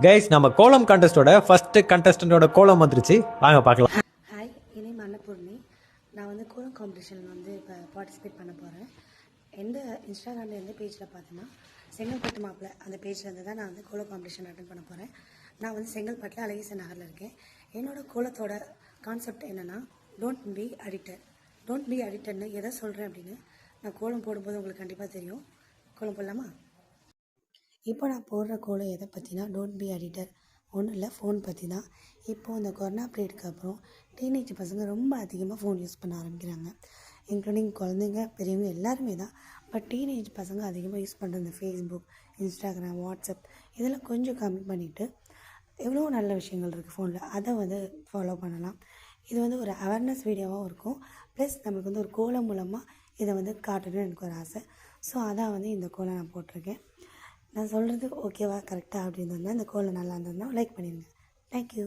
Guys நம்ம கோலம் கான்டெஸ்டோட first கண்டஸ்டன்டோட கோலம் வந்துருச்சு, வாங்க பார்க்கலாம். ஹாய், இனி அன்னபூர்ணி. நான் வந்து கோலம் காம்படிஷனில் வந்து இப்போ பார்ட்டிசிபேட் பண்ண போகிறேன். எந்த இன்ஸ்டாகிராமில் எந்த பேஜில் பார்த்தேன்னா செங்கல்பட்டு மாப்பிள்ளை அந்த பேஜில் இருந்து தான் நான் வந்து கோலம் காம்படிஷன் அட்டன் பண்ண போகிறேன். நான் வந்து செங்கல்பட்டில் அழகேசன் நகரில் இருக்கேன். என்னோடய கோலத்தோட கான்செப்ட் என்னென்னா டோன்ட் பி அடிக்டட்னு எதை சொல்கிறேன் அப்படின்னு நான் கோலம் போடும்போது உங்களுக்கு கண்டிப்பாக தெரியும். கோலம் போடலாமா? இப்போ நான் போடுற கோலம் எதை பற்றினா டோன்ட் பி அடிக்டட், ஒன்றும் இல்லை, ஃபோன் பற்றி தான். இப்போது இந்த கொரோனா பீரியடுக்கு அப்புறம் டீனேஜ் பசங்க ரொம்ப அதிகமாக ஃபோன் யூஸ் பண்ண ஆரம்பிக்கிறாங்க. இன்க்ளூடிங் குழந்தைங்க பெரியவங்க எல்லாருமே தான். பட் டீனேஜ் பசங்க அதிகமாக யூஸ் பண்ணுற இந்த ஃபேஸ்புக், இன்ஸ்டாகிராம், வாட்ஸ்அப் இதெல்லாம் கொஞ்சம் கம்மி பண்ணிவிட்டு எவ்வளோ நல்ல விஷயங்கள் இருக்குது ஃபோனில், அதை வந்து ஃபாலோ பண்ணலாம். இது வந்து ஒரு அவேர்னஸ் வீடியோவாகவும் இருக்கும். ப்ளஸ் நம்மளுக்கு வந்து ஒரு கோலம் மூலமாக இதை வந்து காட்டணும்னு எனக்கு ஒரு ஆசை. ஸோ அதான் வந்து இந்த கோலம் நான் போட்டிருக்கேன். நான் சொல்கிறது ஓகேவா, கரெக்டாக அப்படின்னு இருந்தால் இந்த கோலம் நல்லா இருந்ததுன்னா லைக் பண்ணிடுங்க. தேங்க்யூ.